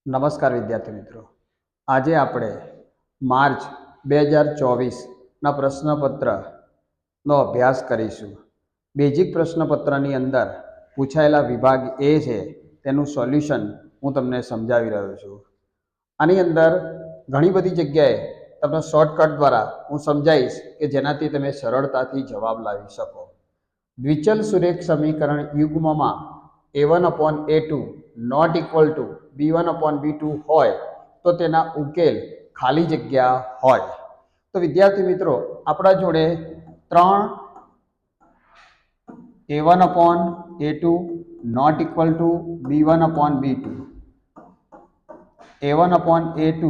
નમસ્કાર વિદ્યાર્થી મિત્રો, આજે આપણે માર્ચ 2024ના પ્રશ્નપત્રનો અભ્યાસ કરીશું. બેઝિક પ્રશ્નપત્રની અંદર પૂછાયેલા વિભાગ એ છે તેનું સોલ્યુશન હું તમને સમજાવી રહ્યો છું. આની અંદર ઘણી બધી જગ્યાએ તમને શોર્ટકટ દ્વારા હું સમજાવીશ કે જેનાથી તમે સરળતાથી જવાબ લાવી શકો. દ્વિચલ સુરેખ સમીકરણ યુગ્મમાં a1/a2 not equal to b1/b2 હોય તો તેના ઉકેલ ખાલી જગ્યા હોય. તો વિદ્યાર્થી મિત્રો, આપણા જોડે ત્રણ a1/a2 not equal to b1/b2, a1/a2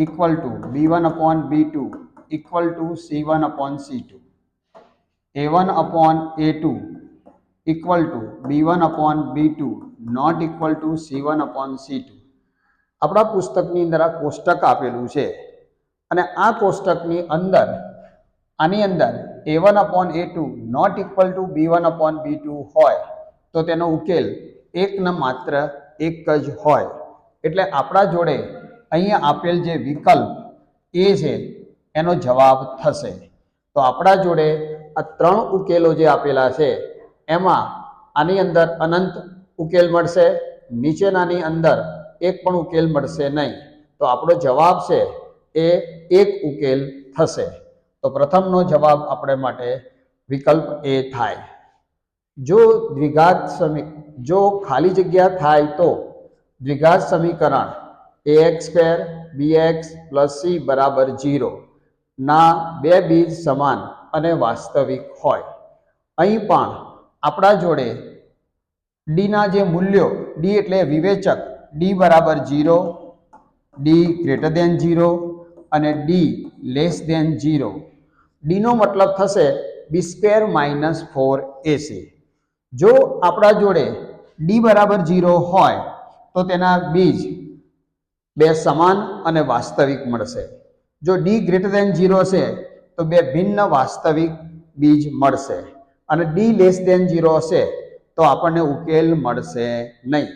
equal to b1/b2 equal to c1/c2, a1/a2 equal to b1/b2 not equal to c1/c2. આપણા પુસ્તકની અંદર આ કોષ્ટક આપેલું છે અને આ કોષ્ટકની અંદર આની અંદર a1/a2 not equal to b1/b2 હોય તો તેનો ઉકેલ એકને માત્ર એક જ હોય. એટલે આપણા જોડે અહીંયા આપેલ જે વિકલ્પ એ છે એનો જવાબ થશે. તો આપણા જોડે આ ત્રણ ઉકેલો જે આપેલા છે એમાં આની અંદર અનંત ઉકેલ મળશે, નીચેનાની અંદર એક પણ ઉકેલ મળશે નહીં. તો આપણો જવાબ છે એ એક ઉકેલ થશે. તો પ્રથમનો જવાબ આપણે માટે વિકલ્પ એ થાય. જો ખાલી જગ્યા થાય તો દ્વિઘાત સમીકરણ ax² bx + c = 0 ના બે બીજ સમાન અને વાસ્તવિક હોય. અહીં પણ આપણા જોડે ડીના જે મૂલ્યો, ડી એટલે વિવેચક, ડી બરાબર 0, ડી ગ્રેટર દેન 0 અને ડી લેસ દેન 0. ડીનો મતલબ થશે b² - 4ac. જો આપણા જોડે ડી બરાબર 0 હોય તો તેના બીજ બે સમાન અને વાસ્તવિક મળશે. જો ડી ગ્રેટર દેન 0 છે તો બે ભિન્ન વાસ્તવિક બીજ મળશે અને ડી લેસ દેન 0 હશે તો આપણને ઉકેલ મળશે નહીં.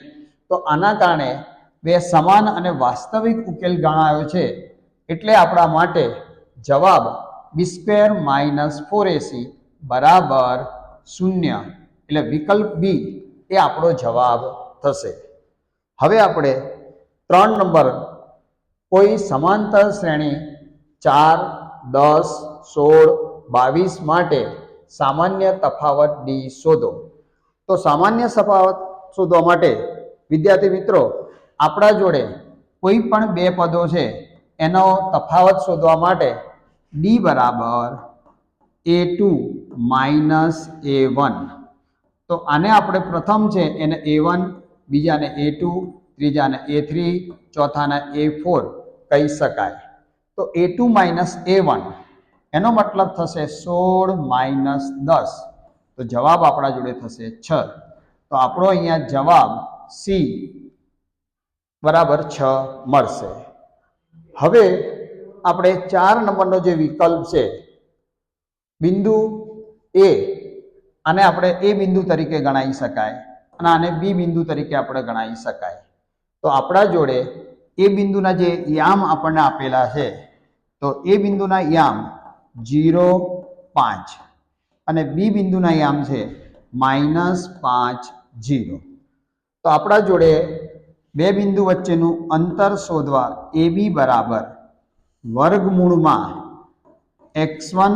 તો આના કારણે બે સમાન અને વાસ્તવિક ઉકેલ ગણાયો છે. એટલે આપણા માટે જવાબ b² - 4ac બરાબર 0. એટલે વિકલ્પ બી એ આપણો જવાબ થશે. હવે આપણે 3 નંબર કોઈ સમાંતર શ્રેણી 4, 10, 16, 22 માટે સામાન્ય તફાવત ડી શોધો. તો સામાન્ય તફાવત શોધવા માટે વિદ્યાર્થી મિત્રો, આપણા જોડે કોઈ પણ બે પદો છે એનો તફાવત શોધવા માટે ડી બરાબર a2 - a1. તો આને આપણે પ્રથમ છે એને a1, બીજાને a2, ત્રીજાને a3, ચોથાને a4 કહી શકાય. તો a2 - a1 એનો મતલબ થશે 16 - 10. તો જવાબ આપણા જોડે થશે 6. તો આપણો અહીંયા જવાબ સી બરાબર 6 મળશે. હવે આપણે 4 નંબરનો જે વિકલ્પ છે બિંદુ એ, આને આપણે એ બિંદુ તરીકે ગણાવી શકાય અને આને બી બિંદુ તરીકે આપણે ગણાવી શકાય. તો આપણા જોડે એ બિંદુના જે યામ આપણને આપેલા છે તો એ બિંદુના યામ 0, 5 અને બી બિંદુના યામ છે -5, 0. તો આપણા જોડે બે બિંદુ વચ્ચેનું અંતર શોધવા ab બરાબર વર્ગમૂળમાં x1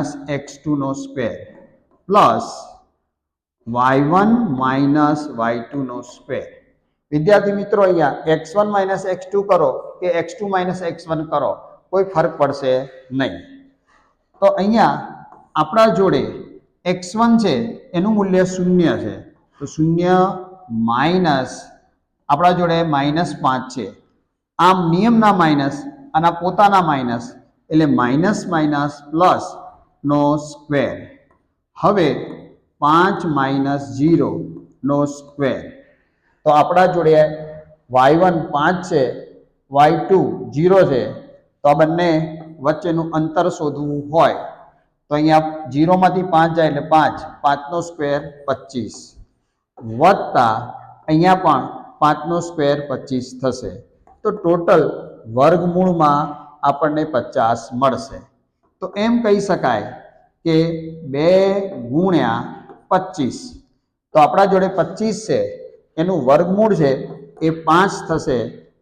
- x2 square plus y1 - y2 square. વિદ્યાર્થી મિત્રો, અહીંયા x1 - x2 કરો કે x2 - x1 કરો કોઈ ફરક પડશે નહીં. તો અહીંયા આપણા જોડે x1 છે એનું મૂલ્ય 0 છે. તો 0 માઇનસ આપણા જોડે -5 છે. આમ નિયમના માઇનસ અને પોતાના માઇનસ એટલે -+ નો સ્ક્વેર. હવે 5 - 0 નો સ્ક્વેર. તો આપણા જોડે y1 5 છે, y2 0 છે. તો આ બંને વચ્ચેનું અંતર શોધવું હોય તો અહીંયા 0 માંથી 5 જાય એટલે 5, 5 નો સ્ક્વેર 25 વત્તા અહીંયા પણ 5નો સ્ક્વેર 25 થશે. તો ટોટલ વર્ગમૂળમાં આપણને 50 મળશે. તો એમ કહી શકાય કે 2 ગુણ્યા 25. તો આપણા જોડે 25 છે, એનું વર્ગમૂળ છે એ 5 થશે.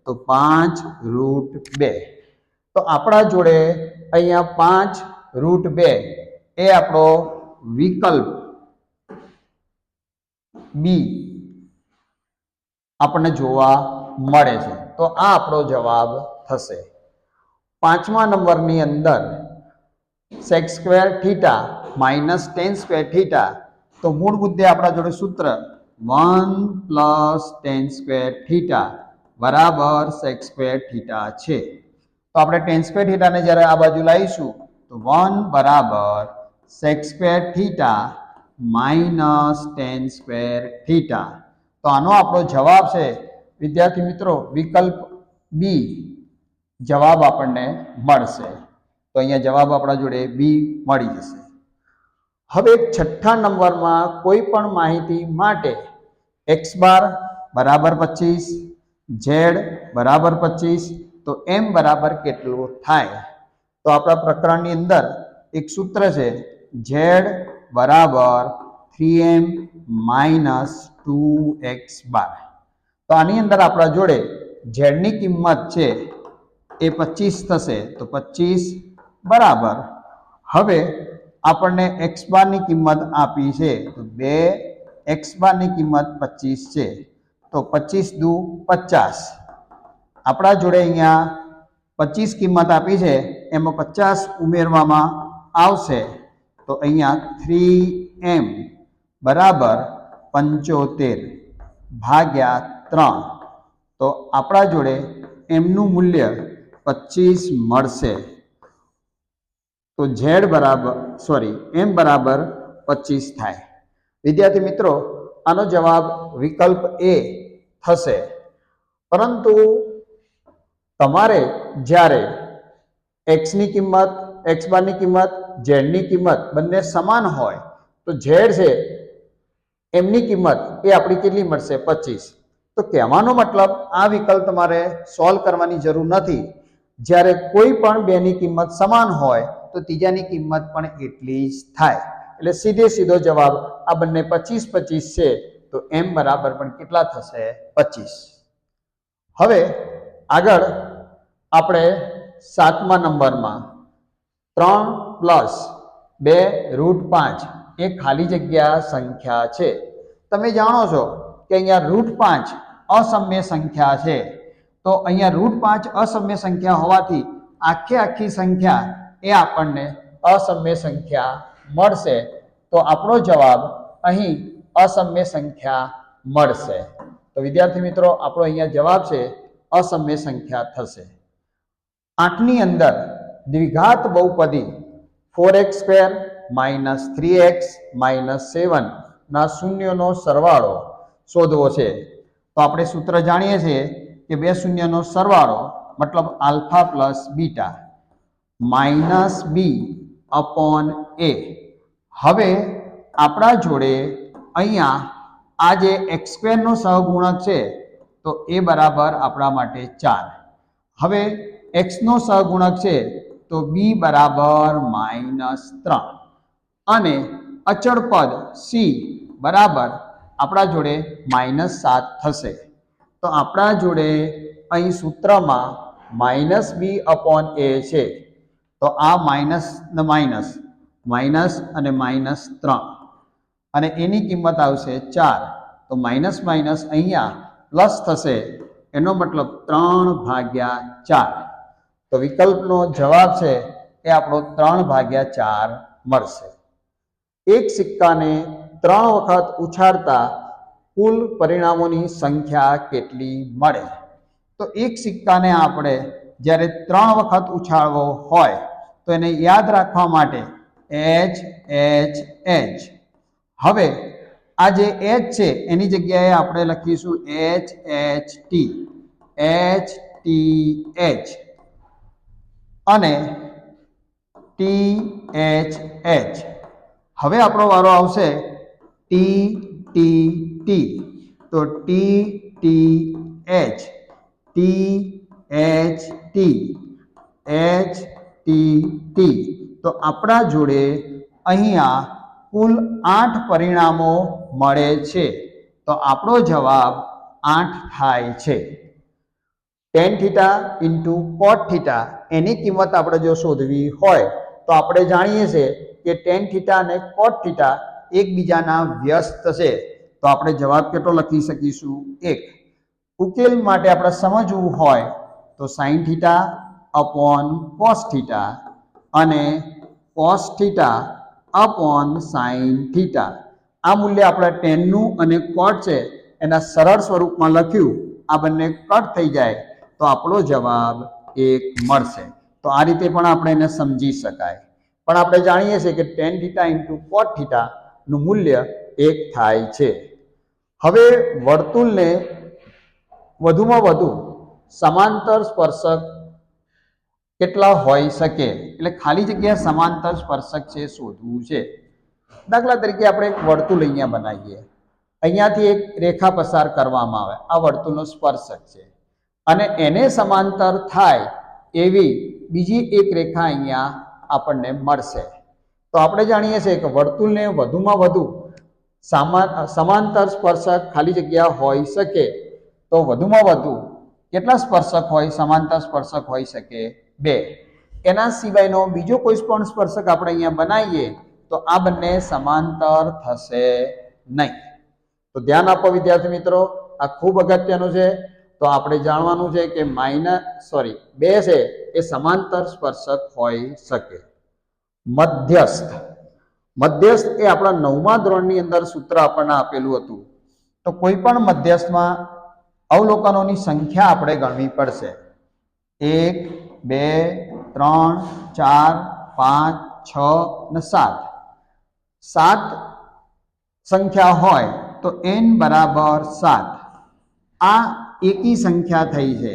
તો 5√2. તો આપણા જોડે અહીંયા 5√2 એ આપણો વિકલ્પ બી આપણને જોવા મળે છે. તો આ આપણો જવાબ થશે. 5મા નંબરની અંદર sec square theta minus tan square theta. તો મૂળ મુદ્દે આપણા જોડે સૂત્ર 1 + tan સ્ક્વેર થીટા બરાબર sec સ્ક્વેર થીટા છે. તો આપણે tan સ્ક્વેર થીટાને જ્યારે આ બાજુ લાવીશું તો 1 બરાબર sec square theta minus tan square theta. તો આનો આપણો જવાબ છે વિદ્યાર્થી મિત્રો વિકલ્પ બી જવાબ આપણને મળશે. તો અહીંયા જવાબ આપણા જોડે બી મળી જશે. હવે 6થા નંબરમાં કોઈ પણ માહિતી માટે x બાર બરાબર 25, z બરાબર 25, તો m બરાબર કેટલું થાય? તો આપણા પ્રકરણની અંદર એક સૂત્ર છે z બરાબર 3m - 2x બાર. તો આની અંદર આપણા જોડે z ની કિંમત છે એ 25 થશે. તો 25 બરાબર, હવે આપણને x બારની કિંમત આપી છે તો 2x બારની કિંમત 25 છે. તો 25 દુ 50. આપણા જોડે અહીંયા 25 કિંમત આપી છે, એમાં 50 ઉમેરવામાં આવશે. તો અહીંયા 3m બરાબર 75 ભાગ્યા 3. તો આપણા જોડે એમનું મૂલ્ય 25 મળશે. તો z બરાબર m બરાબર 25 થાય. વિદ્યાર્થી મિત્રો આનો જવાબ વિકલ્પ એ થશે. પરંતુ તમારે જ્યારે x ની કિંમત, x બારની કિંમત, z ની કિંમત બંને સમાન હોય તો z છે એમની કિંમત એ આપણી કેટલી મળશે? 25. તો કહેવાનો મતલબ આ વિકલ્પ તમારે સોલ્વ કરવાની જરૂર નથી. જ્યારે કોઈ પણ બેની કિંમત સમાન હોય તો ત્રીજાની કિંમત પણ એટલી જ થાય. એટલે સીધો જવાબ આ બંને 25 25 છે. તો m બરાબર પણ કેટલા થશે? 25. હવે આગળ આપણે 7મા નંબરમાં 3 + 2√5 એ ખાલી જગ્યા સંખ્યા છે. તમે જાણો છો કે અહીંયા √5 અસમ્ય સંખ્યા છે. તો અહીંયા √5 અસમ્ય સંખ્યા હોવાથી આખી સંખ્યા એ આપણને અસમ્ય સંખ્યા મળશે. તો આપણો જવાબ અહીં અસમ્ય સંખ્યા મળશે. તો વિદ્યાર્થી મિત્રો આપણો અહીંયા જવાબ છે અસમ્ય સંખ્યા થશે. 8ની અંદર દ્વિઘાત બહુપદી 4x² - 3x - 7 ના શૂન્યનો સરવાળો શોધવો છે. તો આપણે સૂત્ર જાણીએ છીએ કે બે શૂન્યનો સરવાળો મતલબ આલ્ફા પ્લસ બીટા -b/a. હવે આપણા જોડે અહીંયા આ જે x² નો સહગુણક છે તો એ બરાબર આપણા માટે 4. હવે x નો સહગુણક છે તો b બરાબર -3 અને અચળ પદ c બરાબર આપણા જોડે -7 થશે. તો આપણા જોડે અહીં સૂત્રમાં -b/a છે. તો આ માઇનસ અને -3 અને એની કિંમત આવશે 4. તો માઇનસ અહીંયા પ્લસ થશે, એનો મતલબ 3/4. તો વિકલ્પનો જવાબ છે એ આપણો 3/4 મળશે. એક સિક્કાને 3 વખત ઉછાળતા કુલ પરિણામોની સંખ્યા કેટલી મળે? તો એક સિક્કાને આપણે જ્યારે 3 વખત ઉછાળવો હોય તો એને યાદ રાખવા માટે h h h. હવે આ જે h છે એની જગ્યાએ આપણે લખીશું h h t h t h અને t h h. હવે આપણો વારો આવશે t t t. તો t t TH THT HTT તો આપણા જોડે અહીંયા કુલ 8 પરિણામો મળે છે તો આપણો જવાબ 8 થાય છે tan theta into cot theta એની કિંમત આપણે જો શોધવી હોય તો આપણે જાણીએ છીએ કે tan થીટા અને cot થીટા એકબીજાના વ્યસ્ત છે તો આપણે જવાબ કેટલો લખી શકીશું 1 ઉકેલ માટે આપણે સમજવું હોય તો sin theta upon cos theta અને cos theta upon sin theta આ મૂલ્ય આપણે tan નું અને cot છે એના સરળ સ્વરૂપમાં લખ્યું આ બંને કટ થઈ જાય તો આપણો જવાબ 1 મળશે તો આ રીતે પણ આપણે એને સમજી શકાય પણ આપણે જાણીએ છીએ કે tan theta into cot theta નું મૂલ્ય 1 થાય છે હવે વર્તુળને વધુમાં વધુ સમાંતર સ્પર્શક કેટલા હોઈ શકે એટલે ખાલી જગ્યા સમાંતર સ્પર્શક છે શોધવું છે દાખલા તરીકે આપણે એક વર્તુળ અહીંયા બનાવીએ અહીંયાથી એક રેખા પસાર કરવામાં આવે આ વર્તુળનો સ્પર્શક છે અને એને સમાંતર થાય એવી બીજી એક રેખા અહીંયા આપણને મળશે તો આપણે જાણીએ છીએ કે વર્તુળને વધુમાં વધુ સમાંતર સ્પર્શક ખાલી જગ્યા હોઈ શકે તો વધુમાં વધુ કેટલા સ્પર્શક હોય સમાંતર સ્પર્શક હોઈ શકે 2 એના સિવાયનો બીજો કોઈ પણ સ્પર્શક આપણે અહીંયા બનાવીએ તો આ બંને સમાંતર થશે નહીં તો ધ્યાન આપો વિદ્યાર્થી મિત્રો આ ખૂબ અગત્યનું છે તો આપણે જાણવાનું છે કે 2 છે એ સમાંતર સ્પર્શક હોઈ શકે મધ્યસ્થ મધ્યસ્થ એ આપણા 9મા ધોરણની અંદર સૂત્ર આપણને આપેલું હતું તો કોઈ પણ મધ્યસ્થમાં અવલોકનોની સંખ્યા આપણે ગણવી પડશે 1 2 3 4 5 6 અને 7 સંખ્યા હોય તો n બરાબર 7 આ એકી સંખ્યા થઈ છે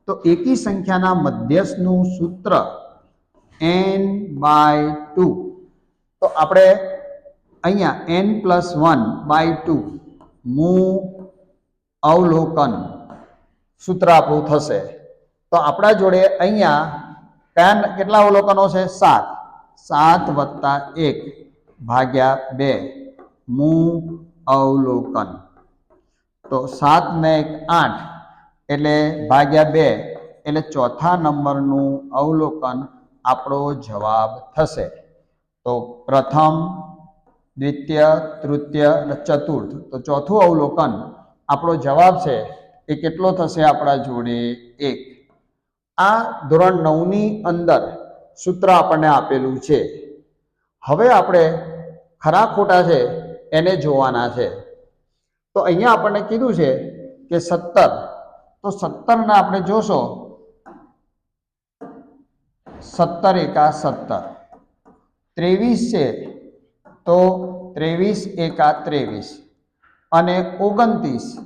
તો એકી સંખ્યાના મધ્યસ્થનું સૂત્ર n/2 તો આપણે અહીંયા n+1/2 મૂળ અવલોકન સૂત્ર આપણું થશે તો આપણા જોડે અહીંયા કેટલા અવલોકનો છે 7 + 1 ભાગ્યા 2 મૂળ અવલોકન તો 7 ને 1 8 એટલે ભાગ્યા 2 એટલે ચોથા નંબરનું અવલોકન આપણો જવાબ થશે તો પ્રથમ દ્વિતીય તૃતીય અને ચતુર્થ તો ચોથું અવલોકન આપણો જવાબ છે એ કેટલો થશે આપણા જોડે 1 આ ધોરણ 9 ની અંદર સૂત્ર આપણને આપેલું છે હવે આપણે ખરા ખોટા છે એને જોવાના છે તો અહીંયા આપણને કીધું છે કે 17 તો 17 ને આપણે જોશો 17 × 17 23 છે તો 23 × 23 અને 29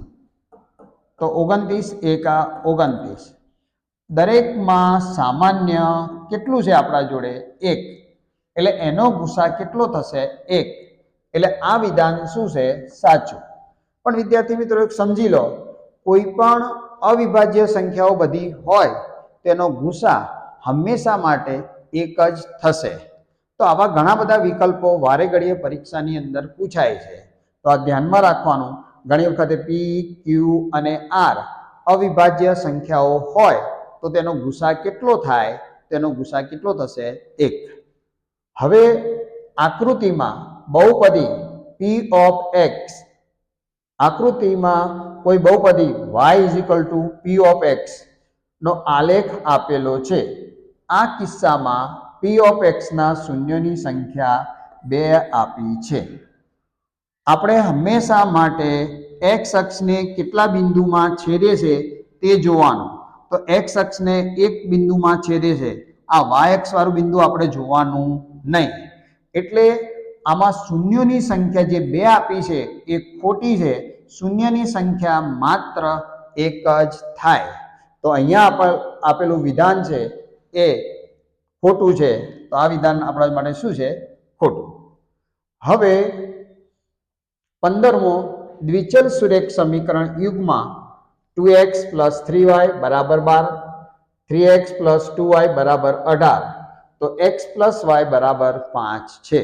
તો 29 × 29 દરેકમાં સામાન્ય કેટલું છે આપણા જોડે 1 એટલે એનો ગુસા કેટલો થશે 1 એટલે આ વિધાન શું છે સાચું પણ વિદ્યાર્થી મિત્રો એક સમજી લો કોઈ પણ અવિભાજ્ય સંખ્યાઓ બધી હોય તેનો ગુસા હંમેશા માટે 1 જ થશે તો આવા ઘણા બધા વિકલ્પો વારે ઘડીએ પરીક્ષાની અંદર પૂછાય છે તો આ ધ્યાનમાં રાખવાનું ઘણી વખતે p q અને r અવિભાજ્ય સંખ્યાઓ હોય તો તેનો ગુસા કેટલો થાય તેનો ગુસા કેટલો થશે 1 હવે આકૃતિમાં બહુપદી p of x આકૃતિમાં કોઈ બહુપદી y p of x નો આલેખ આપેલો છે આ કિસ્સામાં p of x ના શૂન્યોની સંખ્યા 2 આપી છે આપણે હંમેશા માટે x અક્ષને કેટલા બિંદુમાં છેદે છે તે જોવાનું તો x અક્ષને એક બિંદુમાં છેદે છે આ y અક્ષ વાળું બિંદુ આપણે જોવાનું નહીં એટલે આમાં શૂન્યોની સંખ્યા જે 2 આપી છે એ ખોટી છે શૂન્યની સંખ્યા માત્ર 1 જ થાય તો અહીંયા આપેલું વિધાન છે એ ખોટું છે તો આ વિધાન આપણા માટે શું છે ખોટું હવે 15મો દ્વિચલ સુરેખ સમીકરણ યુગમાં 2x પ્લસ 3y બરાબર 12, 3x પ્લસ 2y બરાબર 18, તો x પ્લસ y બરાબર 5 છે.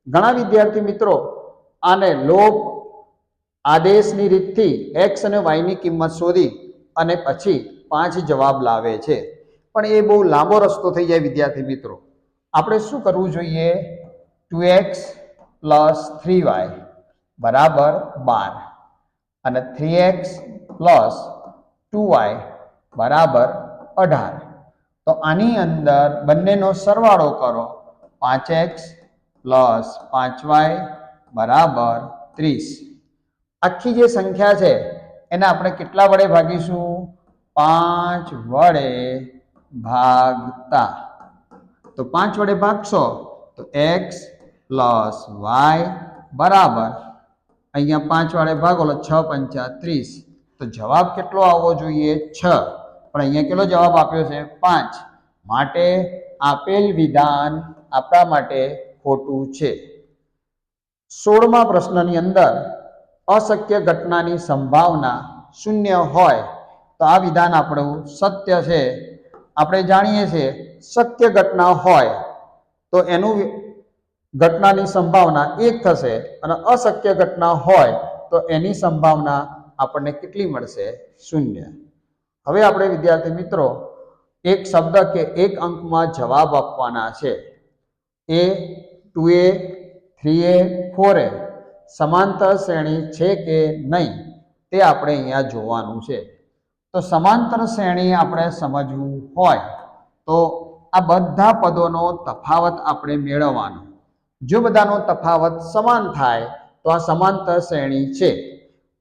ઘણા વિદ્યાર્થી મિત્રો આને લોપ આદેશની રીતથી x અને y ની કિંમત શોધી અને પછી 5 જવાબ લાવે છે, પણ એ બહુ લાંબો રસ્તો થઈ જાય વિદ્યાર્થી મિત્રો. આપણે શું કરવું જોઈએ? 2x પ્લસ 3y બરાબર 12 અને 3x પ્લસ 2y બરાબર 18. તો આની અંદર બંનેનો સરવાળો કરો. 5x પ્લસ 5y બરાબર 30. આખી જે સંખ્યા છે એને આપણે કેટલા વડે ભાગીશું? 5 વડે ભાગતા. તો 5 વડે ભાગશો તો x પ્લસ y બરાબર, અહીંયા 5 વડે ભાગો એટલે 6 પંચા 30. તો જવાબ કેટલો આવવો જોઈએ? 6. પણ અહીંયા કેટલો જવાબ આપ્યો છે? 5. માટે આપેલ વિધાન આપણા માટે ખોટું છે. 16મા પ્રશ્નની અંદર અશક્ય ઘટનાની સંભાવના 0 હોય તો આ વિધાન આપણું સત્ય છે. આપણે જાણીએ છીએ શક્ય ઘટના હોય તો એનું ઘટનાની સંભાવના 1 થશે અને અશક્ય ઘટના હોય તો એની સંભાવના આપણને કેટલી મળશે? 0. હવે આપણે વિદ્યાર્થી મિત્રો એક શબ્દ કે એક અંકમાં જવાબ આપવાના છે. એ 2a 3a 4a સમાંતર શ્રેણી છે કે નહીં તે આપણે અહીંયા જોવાનું છે. તો સમાંતર શ્રેણી આપણે સમજવું હોય તો આ બધા પદોનો તફાવત આપણે મેળવવાનો. જો બધાનો તફાવત સમાન થાય તો આ સમાંતર શ્રેણી છે.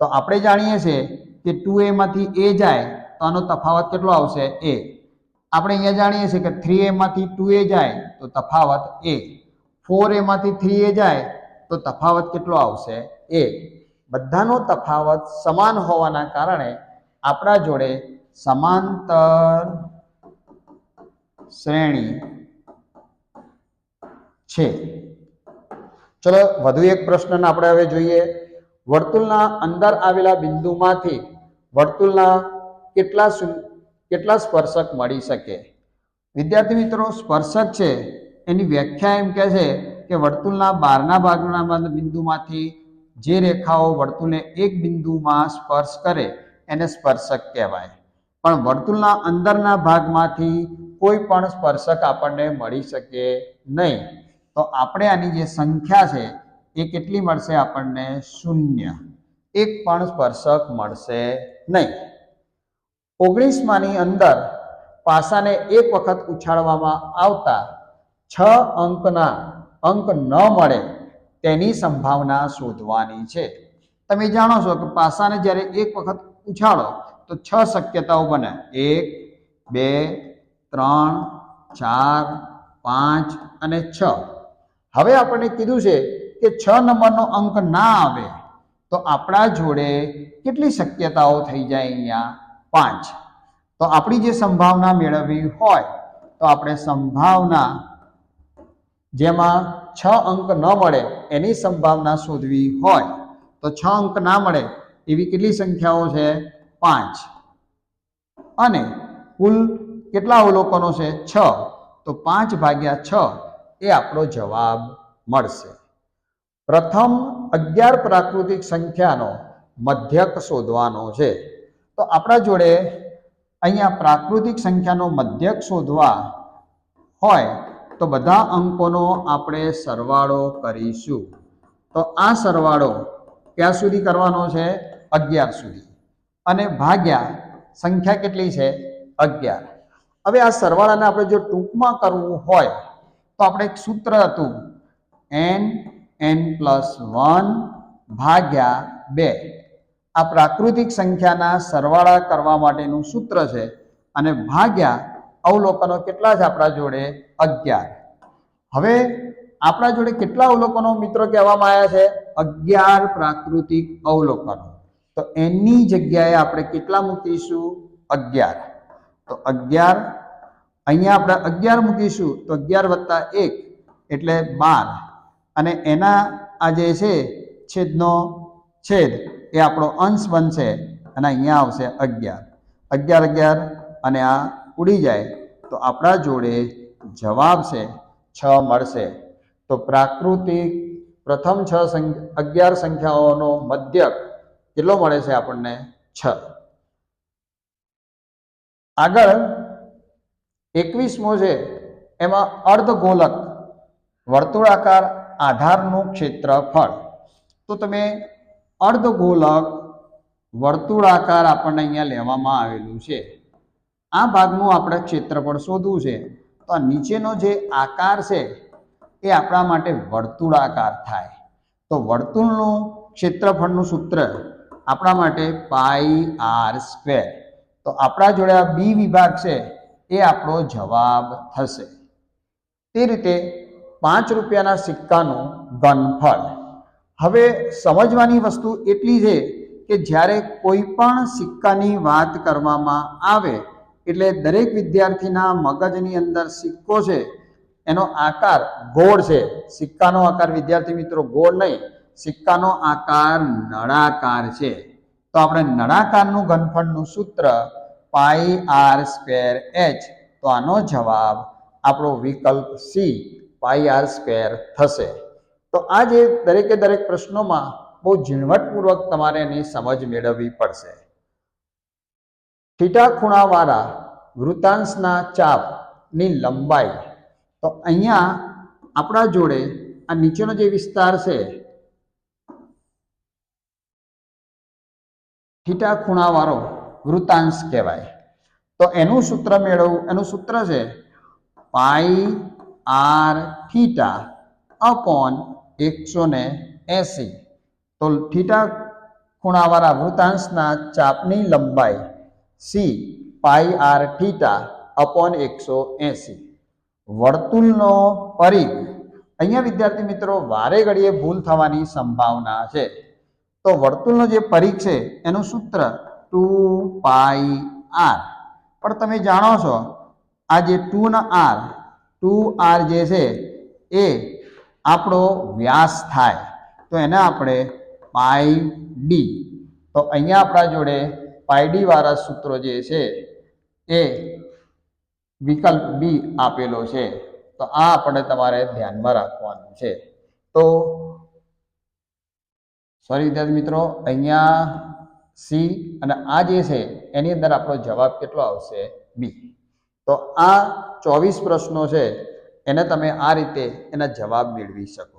તો આપણે જાણીએ છીએ કે 2a માંથી a જાય તો આનો તફાવત કેટલો આવશે? a. આપણે અહીંયા જાણીએ છીએ કે 3a માંથી 2a જાય તો તફાવત a. 4a માંથી 3a જાય તો તફાવત કેટલો આવશે? a. બધાનો તફાવત સમાન હોવાના કારણે આપણા જોડે સમાંતર શ્રેણી છે. ચલો વધુ એક પ્રશ્ન આપણે હવે જોઈએ. વર્તુળના અંદર આવેલા બિંદુમાંથી વર્તુળના કેટલા સ્પર્શક મળી શકે? વિદ્યાર્થી મિત્રો, સ્પર્શક છે એની વ્યાખ્યા એમ કહે છે કે વર્તુળના બહારના ભાગના બિંદુમાંથી જે રેખાઓ વર્તુળને એક બિંદુમાં સ્પર્શ કરે એને સ્પર્શક કહેવાય. પણ વર્તુળના અંદરના ભાગમાંથી કોઈ પણ સ્પર્શક આપણને મળી શકે નહીં. તો આપણે આની જે સંખ્યા છે એ કેટલી મળશે આપણને? 0. એક પણ સ્પર્શક મળશે નહીં. 19માની અંદર પાસાને એક વખત ઉછાળવામાં આવતા 6 અંકના અંક ન મળે તેની સંભાવના શોધવાની છે. તમે જાણો છો કે પાસાને જ્યારે એક વખત ઉછાળો તો 6 શક્યતાઓ બને. 1 2 3 4 5 અને 6. હવે આપણને કીધું છે કે 6 નંબરનો અંક ના આવે તો આપણા જોડે કેટલી શક્યતાઓ થઈ જાય? અહીંયા 5. તો આપણી જે સંભાવના મેળવવી હોય તો આપણે સંભાવના જેમાં 6 અંક ન મળે એની સંભાવના શોધવી હોય તો 6 અંક ના મળે એવી કેટલી સંખ્યાઓ છે? 5. અને કુલ કેટલા અવલોકનો છે? 6. તો 5 ભાગ્યા 6 એ આપણો જવાબ મળશે. પ્રથમ 11 પ્રાકૃતિક સંખ્યાનો મધ્યક શોધવાનો છે. તો આપણા જોડે અહીંયા પ્રાકૃતિક સંખ્યાનો મધ્યક શોધવા હોય તો બધા અંકોનો આપણે સરવાળો કરીશું. તો આ સરવાળો ક્યાં સુધી કરવાનો છે? 11 સુધી. અને ભાગ્યા સંખ્યા કેટલી છે? 11. હવે આ સરવાળાને આપણે જો ટૂંકમાં કરવું હોય તો આપણે એક સૂત્ર હતું n+1 ભાગ્યા 2. આ પ્રાકૃતિક સંખ્યાના સરવાળા કરવા માટેનું સૂત્ર છે અને ભાગ્યા અવલોકનો કેટલા છે આપણા જોડે? 11. હવે આપણા જોડે કેટલા અવલોકનો મિત્રો કહેવામાં આવ્યા છે? 11 પ્રાકૃતિક અવલોકનો. તો એની જગ્યાએ આપણે કેટલા મૂકીશું? 11. તો 11 અહીંયા આપણે 11 મૂકીશું તો 11 + 1 એટલે 12 અને એના આ જે છે છેદનો છેદ એ આપણો અંશ બનશે અને અહીંયા આવશે 11. 11 અને આ ઉડી જાય તો આપણા જોડે જવાબ છે 6 મળશે. તો પ્રાકૃતિક પ્રથમ 11 સંખ્યાઓનો મધ્યક કેટલો મળે છે આપણને? 6. આગળ 21મો છે, એમાં અર્ધગોલક વર્તુળાકાર આધારનું ક્ષેત્રફળ. તો તમે અર્ધગોલક વર્તુળાકાર આપણને અહીંયા લેવામાં આવેલું છે. આ ભાગનું આપણે ક્ષેત્રફળ શોધવું છે. તો આ નીચેનો જે આકાર છે એ આપણા માટે વર્તુળાકાર થાય. તો વર્તુળનું ક્ષેત્રફળનું સૂત્ર આપણા માટે πr². તો આપણા જોડે આ બી વિભાગ છે એ આપણો જવાબ થશે. તે રીતે 5 રૂપિયાના સિક્કાનું ઘનફળ. હવે સમજવાની વસ્તુ એટલી છે કે જ્યારે કોઈ પણ સિક્કાની વાત કરવામાં આવે એટલે દરેક વિદ્યાર્થીના મગજની અંદર સિક્કો છે એનો આકાર ગોળ છે. સિક્કાનો આકાર વિદ્યાર્થી મિત્રો ગોળ નહીં, સિક્કાનો આકાર નળાકાર છે. તો આપણે નળાકારનું ઘનફળનું સૂત્ર πr²h. તો આનો જવાબ આપણો વિકલ્પ સી πr² થશે. તો આ જે દરેક પ્રશ્નોમાં બહુ ઝીણવટપૂર્વક તમારે એની સમજ મેળવવી પડશે. થીટા ખૂણાવાળા વૃત્તાંશના ચાપની લંબાઈ. તો અહીંયા આપણા જોડે આ નીચેનો જે વિસ્તાર છે થીટા ખૂણાવાળો વૃત્તાંશ કહેવાય. તો એનું સૂત્ર મેળવવું, એનું સૂત્ર છે πr⁴/180. તો થીટા ખૂણાવાળા વૃત્તાંશના ચાપની લંબાઈ સી πr⁴/180. વર્તુળનો પરિઘ. અહીંયા વિદ્યાર્થી મિત્રો વારે ઘડીએ ભૂલ થવાની સંભાવના છે. તો વર્તુળનો જે પરિઘ છે એનું સૂત્ર 2πr. પણ તમે જાણો છો આ જે 2r જે છે એ આપણો વ્યાસ થાય. તો એને આપણે πd. તો અહીંયા આપણા જોડે πd વાળા સૂત્રો જે છે એ વિકલ્પ બી આપેલો છે. તો આ આપણે તમારે ધ્યાનમાં રાખવાનું છે. તો સોરી વિદ્યાર્થી મિત્રો, અહીંયા સી અને આ જે છે એની અંદર આપણો જવાબ કેટલો આવશે? બી. તો આ 24 પ્રશ્નો છે એને તમે આ રીતે એના જવાબ મેળવી શકો.